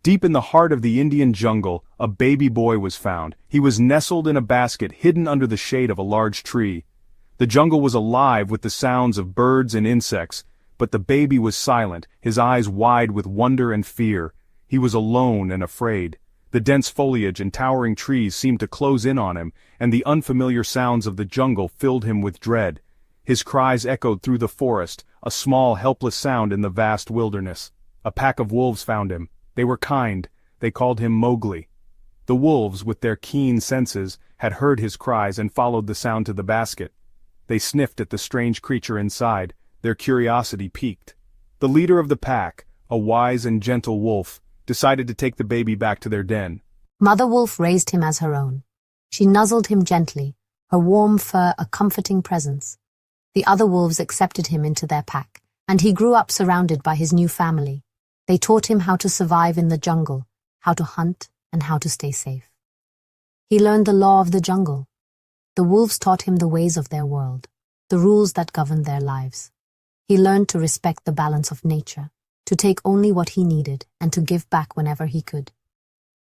Deep in the heart of the Indian jungle, a baby boy was found. He was nestled in a basket hidden under the shade of a large tree. The jungle was alive with the sounds of birds and insects, but the baby was silent, his eyes wide with wonder and fear. He was alone and afraid. The dense foliage and towering trees seemed to close in on him, and the unfamiliar sounds of the jungle filled him with dread. His cries echoed through the forest, a small helpless sound in the vast wilderness. A pack of wolves found him. They were kind. They called him Mowgli. The wolves, with their keen senses, had heard his cries and followed the sound to the basket. They sniffed at the strange creature inside, their curiosity piqued. The leader of the pack, a wise and gentle wolf, decided to take the baby back to their den. Mother Wolf raised him as her own. She nuzzled him gently, her warm fur a comforting presence. The other wolves accepted him into their pack, and he grew up surrounded by his new family. They taught him how to survive in the jungle, how to hunt, and how to stay safe. He learned the law of the jungle. The wolves taught him the ways of their world, the rules that governed their lives. He learned to respect the balance of nature, to take only what he needed, and to give back whenever he could.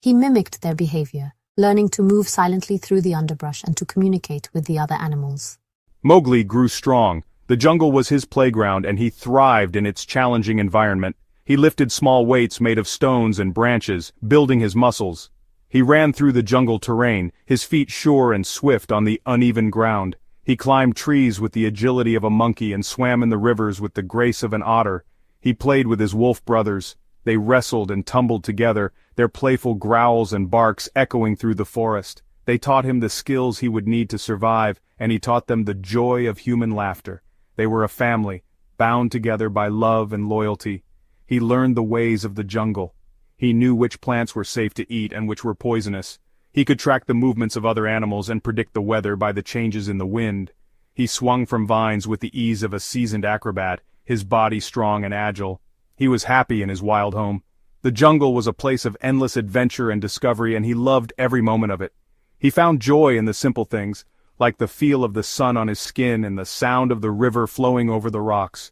He mimicked their behavior, learning to move silently through the underbrush and to communicate with the other animals. Mowgli grew strong. The jungle was his playground, and he thrived in its challenging environment. He lifted small weights made of stones and branches, building his muscles. He ran through the jungle terrain, his feet sure and swift on the uneven ground. He climbed trees with the agility of a monkey and swam in the rivers with the grace of an otter. He played with his wolf brothers. They wrestled and tumbled together, their playful growls and barks echoing through the forest. They taught him the skills he would need to survive, and he taught them the joy of human laughter. They were a family, bound together by love and loyalty. He learned the ways of the jungle. He knew which plants were safe to eat and which were poisonous. He could track the movements of other animals and predict the weather by the changes in the wind. He swung from vines with the ease of a seasoned acrobat, his body strong and agile. He was happy in his wild home. The jungle was a place of endless adventure and discovery, and he loved every moment of it. He found joy in the simple things, like the feel of the sun on his skin and the sound of the river flowing over the rocks.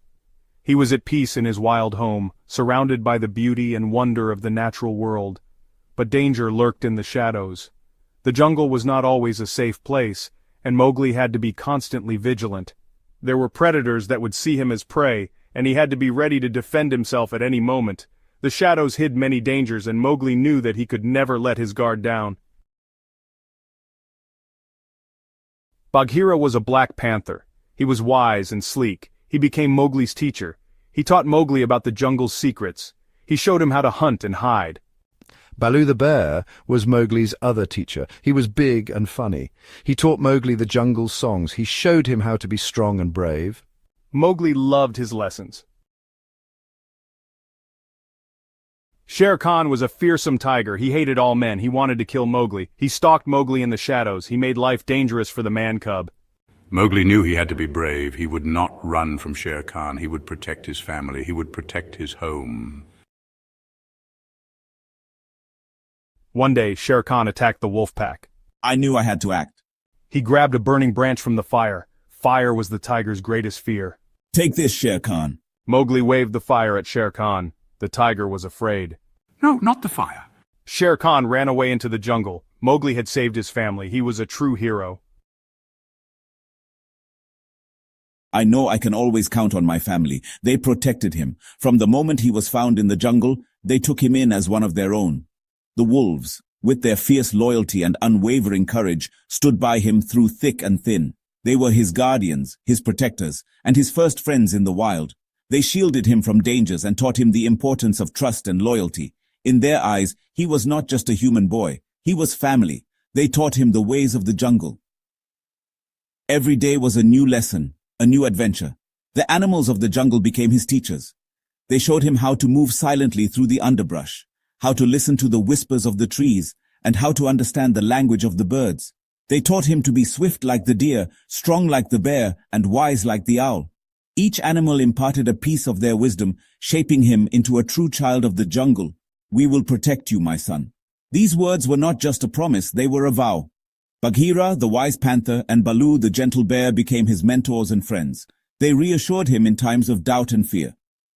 He was at peace in his wild home, surrounded by the beauty and wonder of the natural world. But danger lurked in the shadows. The jungle was not always a safe place, and Mowgli had to be constantly vigilant. There were predators that would see him as prey, and he had to be ready to defend himself at any moment. The shadows hid many dangers, and Mowgli knew that he could never let his guard down. Bagheera was a black panther. He was wise and sleek. He became Mowgli's teacher. He taught Mowgli about the jungle's secrets. He showed him how to hunt and hide. Baloo the bear was Mowgli's other teacher. He was big and funny. He taught Mowgli the jungle's songs. He showed him how to be strong and brave. Mowgli loved his lessons. Shere Khan was a fearsome tiger. He hated all men. He wanted to kill Mowgli. He stalked Mowgli in the shadows. He made life dangerous for the Man-Cub. Mowgli knew he had to be brave. He would not run from Shere Khan. He would protect his family. He would protect his home. One day, Shere Khan attacked the wolf pack. I knew I had to act. He grabbed a burning branch from the fire. Fire was the tiger's greatest fear. Take this, Shere Khan. Mowgli waved the fire at Shere Khan. The tiger was afraid. No, not the fire. Shere Khan ran away into the jungle. Mowgli had saved his family. He was a true hero. I know I can always count on my family. They protected him. From the moment he was found in the jungle, they took him in as one of their own. The wolves, with their fierce loyalty and unwavering courage, stood by him through thick and thin. They were his guardians, his protectors, and his first friends in the wild. They shielded him from dangers and taught him the importance of trust and loyalty. In their eyes, he was not just a human boy. He was family. They taught him the ways of the jungle. Every day was a new lesson, a new adventure. The animals of the jungle became his teachers. They showed him how to move silently through the underbrush, how to listen to the whispers of the trees, and how to understand the language of the birds. They taught him to be swift like the deer, strong like the bear, and wise like the owl. Each animal imparted a piece of their wisdom, shaping him into a true child of the jungle. We will protect you, my son. These words were not just a promise, they were a vow. Bagheera, the wise panther, and Baloo, the gentle bear, became his mentors and friends. They reassured him in times of doubt and fear.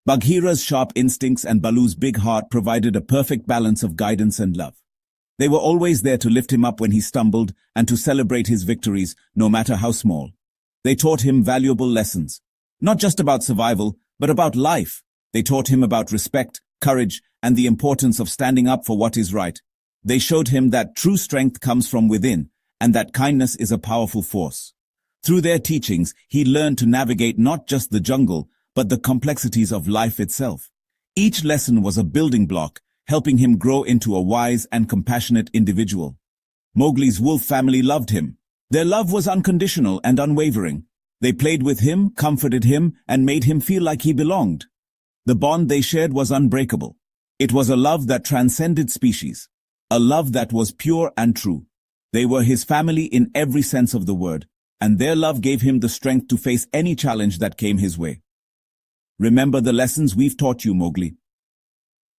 Bagheera's sharp instincts and Baloo's big heart provided a perfect balance of guidance and love. They were always there to lift him up when he stumbled and to celebrate his victories, no matter how small. They taught him valuable lessons, not just about survival, but about life. They taught him about respect, courage, and the importance of standing up for what is right. They showed him that true strength comes from within, and that kindness is a powerful force. Through their teachings, he learned to navigate not just the jungle, but the complexities of life itself. Each lesson was a building block, helping him grow into a wise and compassionate individual. Mowgli's wolf family loved him. Their love was unconditional and unwavering. They played with him, comforted him, and made him feel like he belonged. The bond they shared was unbreakable. It was a love that transcended species, a love that was pure and true. They were his family in every sense of the word, and their love gave him the strength to face any challenge that came his way. Remember the lessons we've taught you, Mowgli.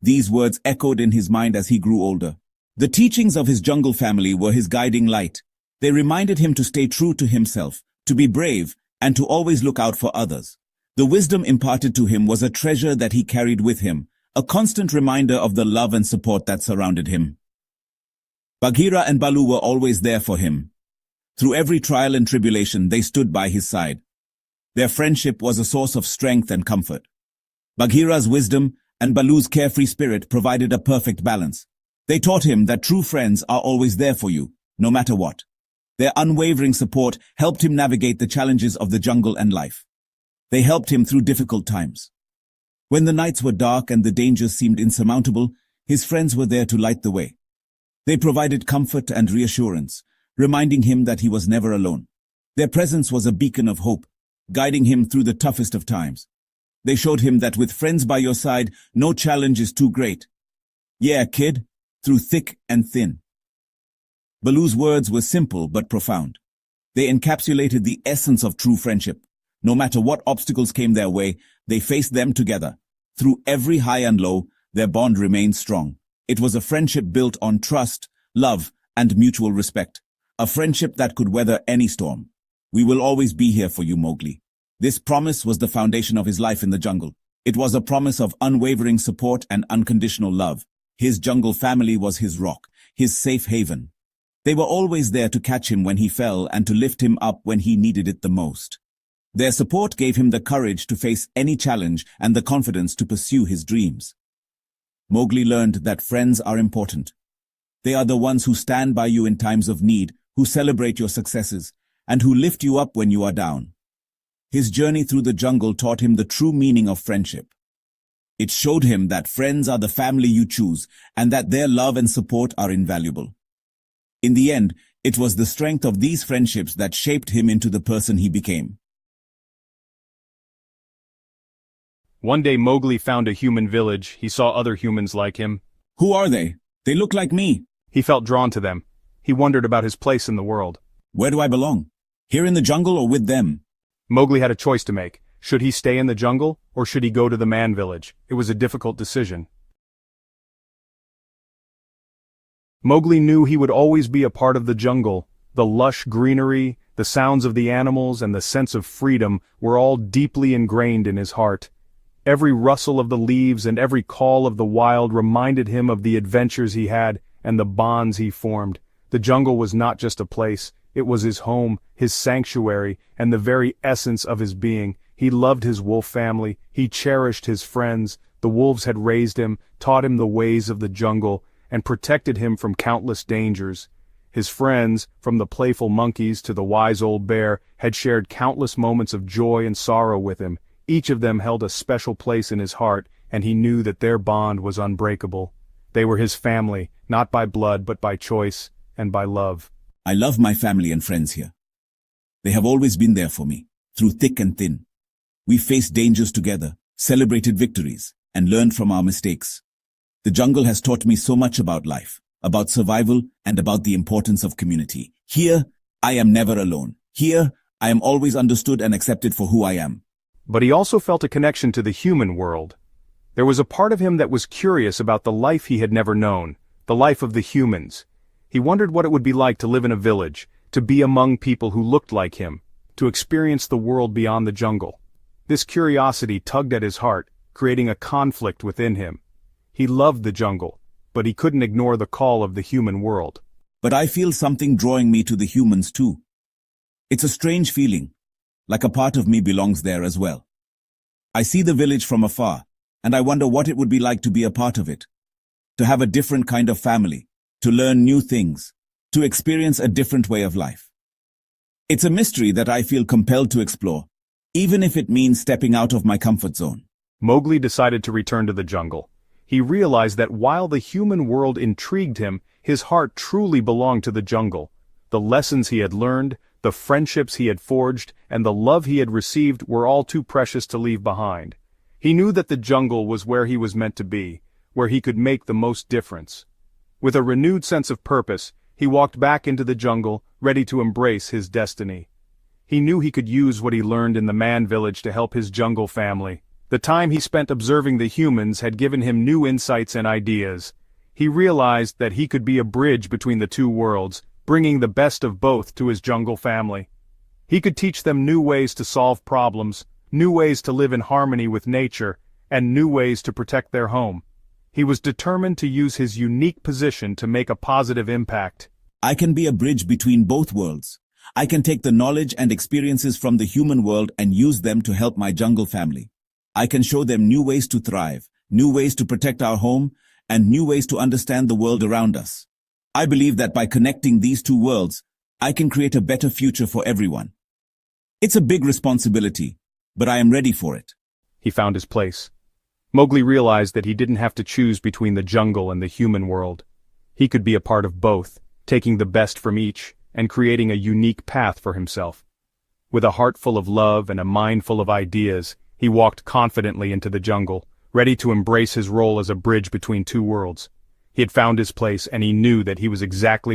These words echoed in his mind as he grew older. The teachings of his jungle family were his guiding light. They reminded him to stay true to himself, to be brave, and to always look out for others. The wisdom imparted to him was a treasure that he carried with him, a constant reminder of the love and support that surrounded him. Bagheera and Baloo were always there for him. Through every trial and tribulation, they stood by his side. Their friendship was a source of strength and comfort. Bagheera's wisdom and Baloo's carefree spirit provided a perfect balance. They taught him that true friends are always there for you, no matter what. Their unwavering support helped him navigate the challenges of the jungle and life. They helped him through difficult times. When the nights were dark and the dangers seemed insurmountable, his friends were there to light the way. They provided comfort and reassurance, reminding him that he was never alone. Their presence was a beacon of hope, guiding him through the toughest of times. They showed him that with friends by your side, no challenge is too great. Yeah, kid, through thick and thin. Baloo's words were simple but profound. They encapsulated the essence of true friendship. No matter what obstacles came their way, they faced them together. Through every high and low, their bond remained strong. It was a friendship built on trust, love, and mutual respect. A friendship that could weather any storm. We will always be here for you, Mowgli. This promise was the foundation of his life in the jungle. It was a promise of unwavering support and unconditional love. His jungle family was his rock, his safe haven. They were always there to catch him when he fell and to lift him up when he needed it the most. Their support gave him the courage to face any challenge and the confidence to pursue his dreams. Mowgli learned that friends are important. They are the ones who stand by you in times of need, who celebrate your successes, and who lift you up when you are down. His journey through the jungle taught him the true meaning of friendship. It showed him that friends are the family you choose, and that their love and support are invaluable. In the end, it was the strength of these friendships that shaped him into the person he became. One day Mowgli found a human village. He saw other humans like him. Who are they? They look like me. He felt drawn to them. He wondered about his place in the world. Where do I belong? Here in the jungle or with them? Mowgli had a choice to make. Should he stay in the jungle, or should he go to the man village? It was a difficult decision. Mowgli knew he would always be a part of the jungle. The lush greenery, the sounds of the animals, and the sense of freedom were all deeply ingrained in his heart. Every rustle of the leaves and every call of the wild reminded him of the adventures he had and the bonds he formed. The jungle was not just a place. It was his home, his sanctuary, and the very essence of his being. He loved his wolf family. He cherished his friends. The wolves had raised him, taught him the ways of the jungle, and protected him from countless dangers. His friends, from the playful monkeys to the wise old bear, had shared countless moments of joy and sorrow with him. Each of them held a special place in his heart, and he knew that their bond was unbreakable. They were his family, not by blood but by choice and by love. I love my family and friends here. They have always been there for me, through thick and thin. We faced dangers together, celebrated victories, and learned from our mistakes. The jungle has taught me so much about life, about survival, and about the importance of community. Here, I am never alone. Here, I am always understood and accepted for who I am. But he also felt a connection to the human world. There was a part of him that was curious about the life he had never known, the life of the humans. He wondered what it would be like to live in a village, to be among people who looked like him, to experience the world beyond the jungle. This curiosity tugged at his heart. creating a conflict within him. He loved the jungle, but he couldn't ignore the call of the human world. But I feel something drawing me to the humans too. It's a strange feeling, like a part of me belongs there as well. I see the village from afar, and I wonder what it would be like to be a part of it. To have a different kind of family, to learn new things, to experience a different way of life. It's a mystery that I feel compelled to explore, even if it means stepping out of my comfort zone. Mowgli decided to return to the jungle. He realized that while the human world intrigued him, his heart truly belonged to the jungle. The lessons he had learned, the friendships he had forged, and the love he had received were all too precious to leave behind. He knew that the jungle was where he was meant to be, where he could make the most difference. With a renewed sense of purpose, he walked back into the jungle, ready to embrace his destiny. He knew he could use what he learned in the man village to help his jungle family. The time he spent observing the humans had given him new insights and ideas. He realized that he could be a bridge between the two worlds, bringing the best of both to his jungle family. He could teach them new ways to solve problems, new ways to live in harmony with nature, and new ways to protect their home. He was determined to use his unique position to make a positive impact. I can be a bridge between both worlds. I can take the knowledge and experiences from the human world and use them to help my jungle family. I can show them new ways to thrive, new ways to protect our home, and new ways to understand the world around us. I believe that by connecting these two worlds, I can create a better future for everyone. It's a big responsibility, but I am ready for it. He found his place. Mowgli realized that he didn't have to choose between the jungle and the human world. He could be a part of both, taking the best from each, and creating a unique path for himself. With a heart full of love and a mind full of ideas, he walked confidently into the jungle, ready to embrace his role as a bridge between two worlds. He had found his place, and he knew that he was exactly